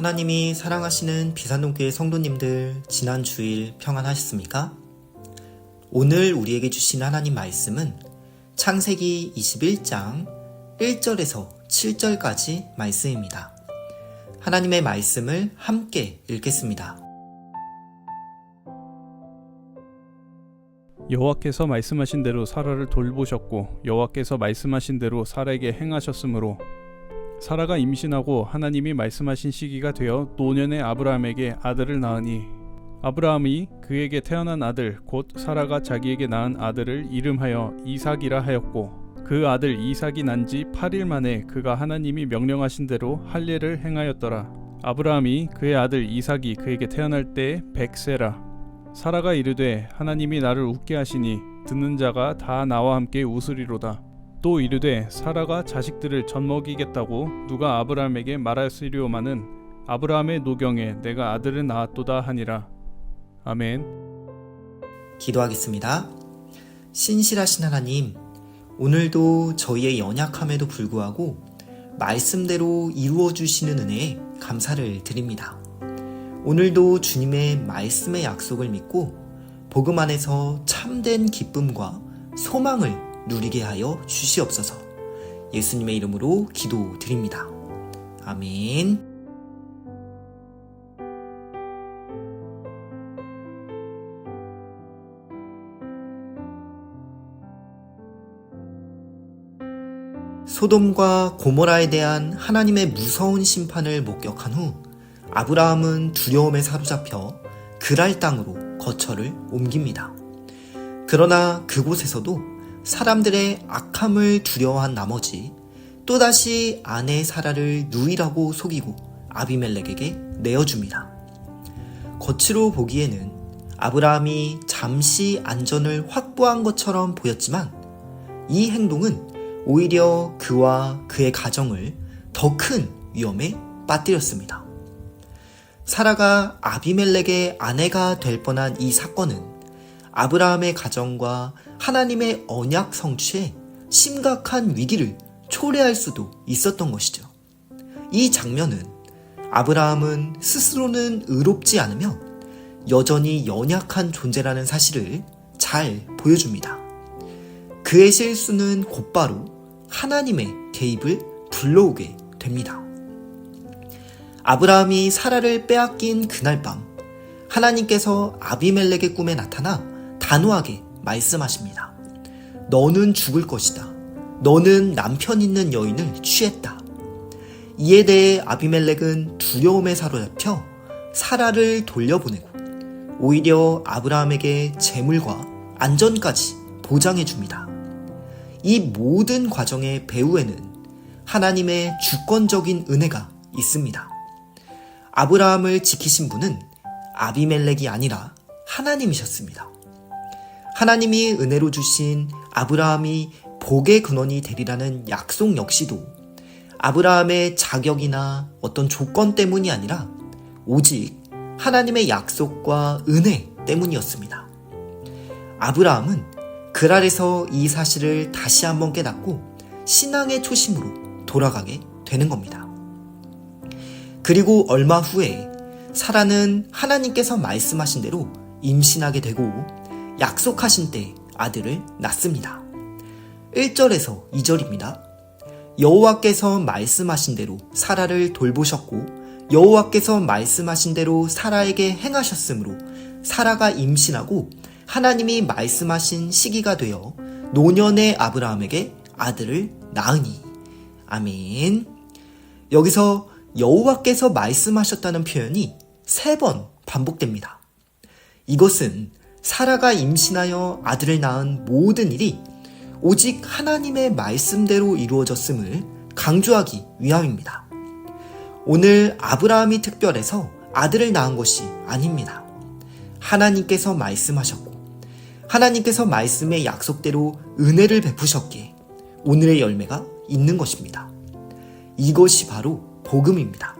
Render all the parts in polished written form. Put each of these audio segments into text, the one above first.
하나님이 사랑하시는 비산동교회 성도님들, 지난 주일 평안하셨습니까? 오늘 우리에게 주신 하나님 말씀은 창세기 21장 1절에서 7절까지 말씀입니다. 하나님의 말씀을 함께 읽겠습니다. 여호와께서 말씀하신 대로 사라를 돌보셨고 여호와께서 말씀하신 대로 사라에게 행하셨으므로 사라가 임신하고 하나님이 말씀하신 시기가 되어 노년의 아브라함에게 아들을 낳으니 아브라함이 그에게 태어난 아들 곧 사라가 자기에게 낳은 아들을 이름하여 이삭이라 하였고 그 아들 이삭이 난 지 8일 만에 그가 하나님이 명령하신 대로 할례를 행하였더라. 아브라함이 그의 아들 이삭이 그에게 태어날 때에 100세라. 사라가 이르되 하나님이 나를 웃게 하시니 듣는 자가 다 나와 함께 웃으리로다. 또 이르되 사라가 자식들을 젖먹이겠다고 누가 아브라함에게 말하시려마는 아브라함의 노경에 내가 아들을 낳았도다 하니라. 아멘. 기도하겠습니다. 신실하신 하나님, 오늘도 저희의 연약함에도 불구하고 말씀대로 이루어주시는 은혜에 감사를 드립니다. 오늘도 주님의 말씀의 약속을 믿고 복음 안에서 참된 기쁨과 소망을 누리게 하여 주시옵소서. 예수님의 이름으로 기도드립니다. 아멘. 소돔과 고모라에 대한 하나님의 무서운 심판을 목격한 후 아브라함은 두려움에 사로잡혀 그랄 땅으로 거처를 옮깁니다. 그러나 그곳에서도 사람들의 악함을 두려워한 나머지 또다시 아내 사라를 누이라고 속이고 아비멜렉에게 내어줍니다. 겉으로 보기에는 아브라함이 잠시 안전을 확보한 것처럼 보였지만 이 행동은 오히려 그와 그의 가정을 더 큰 위험에 빠뜨렸습니다. 사라가 아비멜렉의 아내가 될 뻔한 이 사건은 아브라함의 가정과 하나님의 언약 성취에 심각한 위기를 초래할 수도 있었던 것이죠. 이 장면은 아브라함은 스스로는 의롭지 않으며 여전히 연약한 존재라는 사실을 잘 보여줍니다. 그의 실수는 곧바로 하나님의 개입을 불러오게 됩니다. 아브라함이 사라를 빼앗긴 그날 밤, 하나님께서 아비멜렉의 꿈에 나타나 단호하게 말씀하십니다. 너는 죽을 것이다. 너는 남편 있는 여인을 취했다. 이에 대해 아비멜렉은 두려움에 사로잡혀 사라를 돌려보내고 오히려 아브라함에게 재물과 안전까지 보장해 줍니다. 이 모든 과정의 배후에는 하나님의 주권적인 은혜가 있습니다. 아브라함을 지키신 분은 아비멜렉이 아니라 하나님이셨습니다. 하나님이 은혜로 주신 아브라함이 복의 근원이 되리라는 약속 역시도 아브라함의 자격이나 어떤 조건 때문이 아니라 오직 하나님의 약속과 은혜 때문이었습니다. 아브라함은 그랄에서 이 사실을 다시 한번 깨닫고 신앙의 초심으로 돌아가게 되는 겁니다. 그리고 얼마 후에 사라는 하나님께서 말씀하신 대로 임신하게 되고 약속하신 때 아들을 낳습니다. 1절에서 2절입니다. 여호와께서 말씀하신 대로 사라를 돌보셨고 여호와께서 말씀하신 대로 사라에게 행하셨으므로 사라가 임신하고 하나님이 말씀하신 시기가 되어 노년의 아브라함에게 아들을 낳으니. 아멘. 여기서 여호와께서 말씀하셨다는 표현이 3번 반복됩니다. 이것은 사라가 임신하여 아들을 낳은 모든 일이 오직 하나님의 말씀대로 이루어졌음을 강조하기 위함입니다. 오늘 아브라함이 특별해서 아들을 낳은 것이 아닙니다. 하나님께서 말씀하셨고 하나님께서 말씀의 약속대로 은혜를 베푸셨기에 오늘의 열매가 있는 것입니다. 이것이 바로 복음입니다.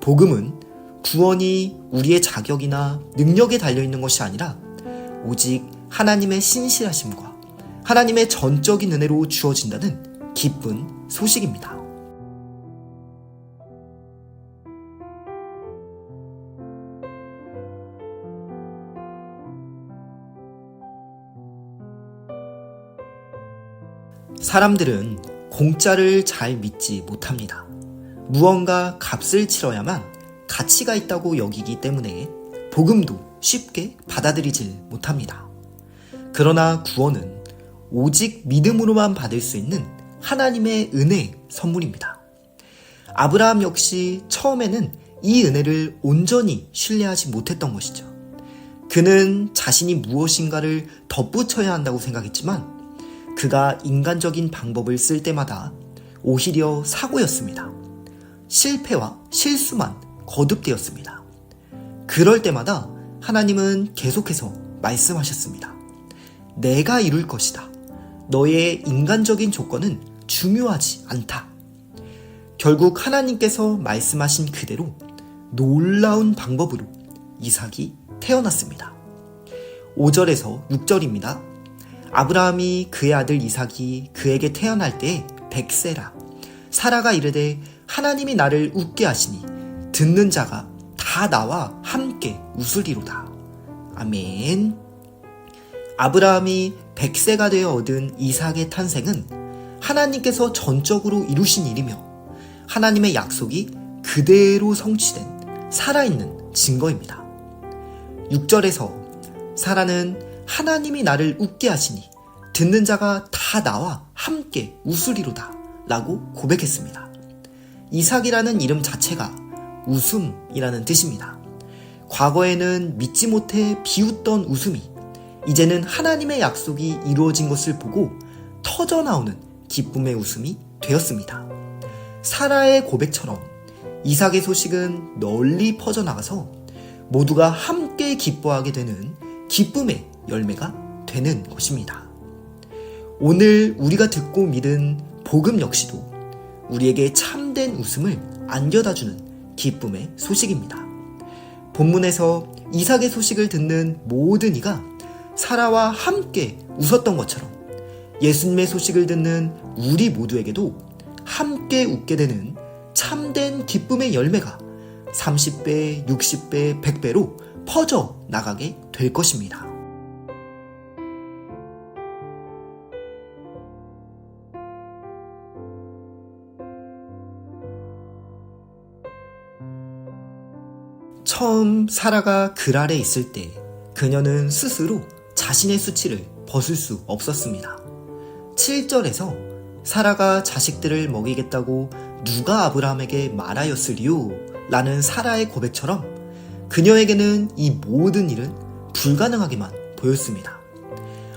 복음은 구원이 우리의 자격이나 능력에 달려있는 것이 아니라 오직 하나님의 신실하심과 하나님의 전적인 은혜로 주어진다는 기쁜 소식입니다. 사람들은 공짜를 잘 믿지 못합니다. 무언가 값을 치러야만 가치가 있다고 여기기 때문에 복음도 쉽게 받아들이질 못합니다. 그러나 구원은 오직 믿음으로만 받을 수 있는 하나님의 은혜의 선물입니다. 아브라함 역시 처음에는 이 은혜를 온전히 신뢰하지 못했던 것이죠. 그는 자신이 무엇인가를 덧붙여야 한다고 생각했지만 그가 인간적인 방법을 쓸 때마다 오히려 사고였습니다. 실패와 실수만 거듭되었습니다. 그럴 때마다 하나님은 계속해서 말씀하셨습니다. 내가 이룰 것이다. 너의 인간적인 조건은 중요하지 않다. 결국 하나님께서 말씀하신 그대로 놀라운 방법으로 이삭이 태어났습니다. 5절에서 6절입니다. 아브라함이 그의 아들 이삭이 그에게 태어날 때에 100세라. 사라가 이르되 하나님이 나를 웃게 하시니 듣는 자가 다 나와 함께 웃으리로다. 아멘. 아브라함이 100세가 되어 얻은 이삭의 탄생은 하나님께서 전적으로 이루신 일이며 하나님의 약속이 그대로 성취된 살아있는 증거입니다. 6절에서 사라는 하나님이 나를 웃게 하시니 듣는 자가 다 나와 함께 웃으리로다 라고 고백했습니다. 이삭이라는 이름 자체가 웃음이라는 뜻입니다. 과거에는 믿지 못해 비웃던 웃음이 이제는 하나님의 약속이 이루어진 것을 보고 터져나오는 기쁨의 웃음이 되었습니다. 사라의 고백처럼 이삭의 소식은 널리 퍼져나가서 모두가 함께 기뻐하게 되는 기쁨의 열매가 되는 것입니다. 오늘 우리가 듣고 믿은 복음 역시도 우리에게 참된 웃음을 안겨다주는 기쁨의 소식입니다. 본문에서 이삭의 소식을 듣는 모든 이가 사라와 함께 웃었던 것처럼 예수님의 소식을 듣는 우리 모두에게도 함께 웃게 되는 참된 기쁨의 열매가 30배, 60배, 100배로 퍼져 나가게 될 것입니다. 처음 사라가 글 아래 있을 때 그녀는 스스로 자신의 수치를 벗을 수 없었습니다. 7절에서 사라가 자식들을 먹이겠다고 누가 아브라함에게 말하였으리요? 라는 사라의 고백처럼 그녀에게는 이 모든 일은 불가능하게만 보였습니다.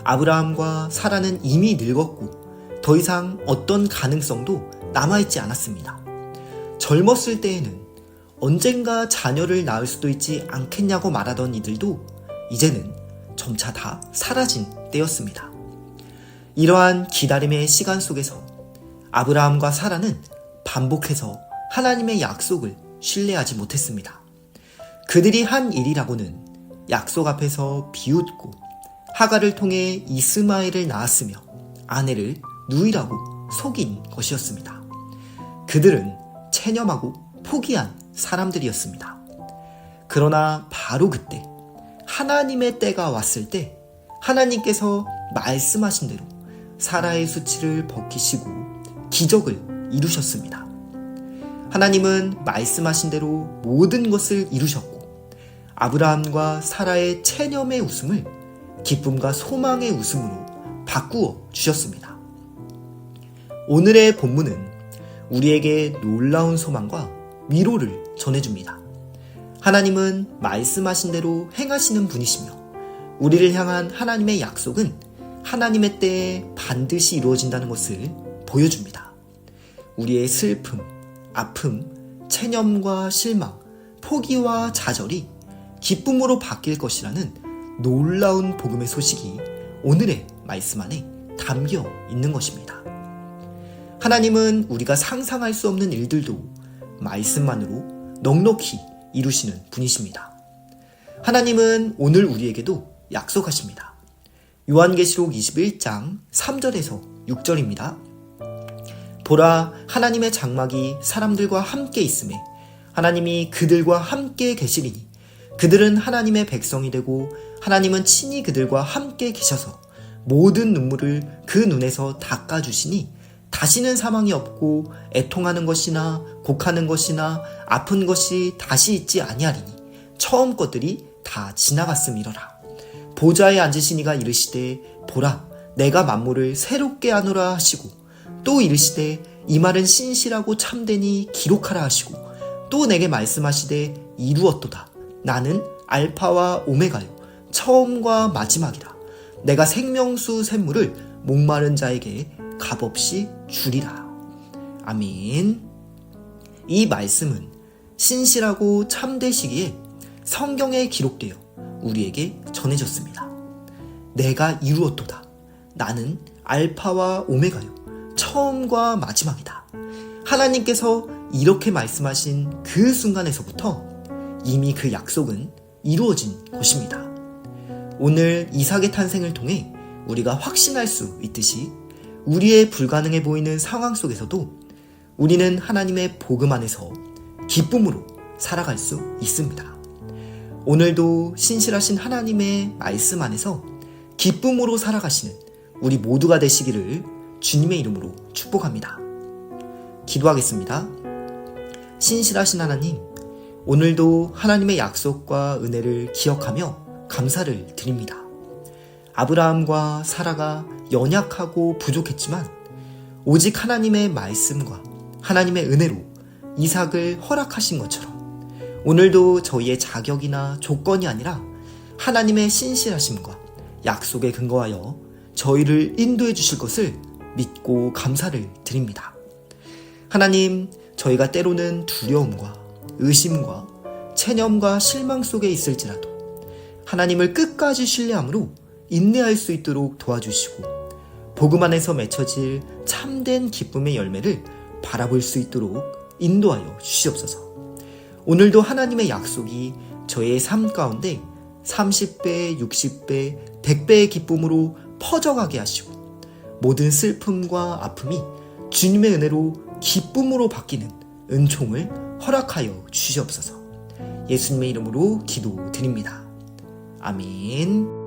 아브라함과 사라는 이미 늙었고 더 이상 어떤 가능성도 남아있지 않았습니다. 젊었을 때에는 언젠가 자녀를 낳을 수도 있지 않겠냐고 말하던 이들도 이제는 점차 다 사라진 때였습니다. 이러한 기다림의 시간 속에서 아브라함과 사라는 반복해서 하나님의 약속을 신뢰하지 못했습니다. 그들이 한 일이라고는 약속 앞에서 비웃고 하갈을 통해 이스마엘을 낳았으며 아내를 누이라고 속인 것이었습니다. 그들은 체념하고 포기한 사람들이었습니다. 그러나 바로 그때 하나님의 때가 왔을 때 하나님께서 말씀하신 대로 사라의 수치를 벗기시고 기적을 이루셨습니다. 하나님은 말씀하신 대로 모든 것을 이루셨고 아브라함과 사라의 체념의 웃음을 기쁨과 소망의 웃음으로 바꾸어 주셨습니다. 오늘의 본문은 우리에게 놀라운 소망과 위로를 전해줍니다. 하나님은 말씀하신 대로 행하시는 분이시며 우리를 향한 하나님의 약속은 하나님의 때에 반드시 이루어진다는 것을 보여줍니다. 우리의 슬픔, 아픔, 체념과 실망, 포기와 좌절이 기쁨으로 바뀔 것이라는 놀라운 복음의 소식이 오늘의 말씀 안에 담겨 있는 것입니다. 하나님은 우리가 상상할 수 없는 일들도 말씀만으로 넉넉히 이루시는 분이십니다. 하나님은 오늘 우리에게도 약속하십니다. 요한계시록 21장 3절에서 6절입니다. 보라, 하나님의 장막이 사람들과 함께 있음에 하나님이 그들과 함께 계시리니 그들은 하나님의 백성이 되고 하나님은 친히 그들과 함께 계셔서 모든 눈물을 그 눈에서 닦아주시니 다시는 사망이 없고 애통하는 것이나 곡하는 것이나 아픈 것이 다시 있지 아니하리니 처음 것들이 다 지나갔음이러라. 보좌에 앉으신 이가 이르시되 보라 내가 만물을 새롭게 하노라 하시고 또 이르시되 이 말은 신실하고 참되니 기록하라 하시고 또 내게 말씀하시되 이루었도다. 나는 알파와 오메가요 처음과 마지막이라. 내가 생명수 샘물을 목마른 자에게 값없이 주리라. 아멘. 이 말씀은 신실하고 참되시기에 성경에 기록되어 우리에게 전해졌습니다. 내가 이루었도다. 나는 알파와 오메가요 처음과 마지막이다. 하나님께서 이렇게 말씀하신 그 순간에서부터 이미 그 약속은 이루어진 것입니다. 오늘 이삭의 탄생을 통해 우리가 확신할 수 있듯이 우리의 불가능해 보이는 상황 속에서도 우리는 하나님의 복음 안에서 기쁨으로 살아갈 수 있습니다. 오늘도 신실하신 하나님의 말씀 안에서 기쁨으로 살아가시는 우리 모두가 되시기를 주님의 이름으로 축복합니다. 기도하겠습니다. 신실하신 하나님, 오늘도 하나님의 약속과 은혜를 기억하며 감사를 드립니다. 아브라함과 사라가 연약하고 부족했지만 오직 하나님의 말씀과 하나님의 은혜로 이삭을 허락하신 것처럼 오늘도 저희의 자격이나 조건이 아니라 하나님의 신실하심과 약속에 근거하여 저희를 인도해 주실 것을 믿고 감사를 드립니다. 하나님, 저희가 때로는 두려움과 의심과 체념과 실망 속에 있을지라도 하나님을 끝까지 신뢰함으로 인내할 수 있도록 도와주시고 복음 안에서 맺혀질 참된 기쁨의 열매를 바라볼 수 있도록 인도하여 주시옵소서. 오늘도 하나님의 약속이 저의 삶 가운데 30배, 60배, 100배의 기쁨으로 퍼져가게 하시고 모든 슬픔과 아픔이 주님의 은혜로 기쁨으로 바뀌는 은총을 허락하여 주시옵소서. 예수님의 이름으로 기도드립니다. 아멘.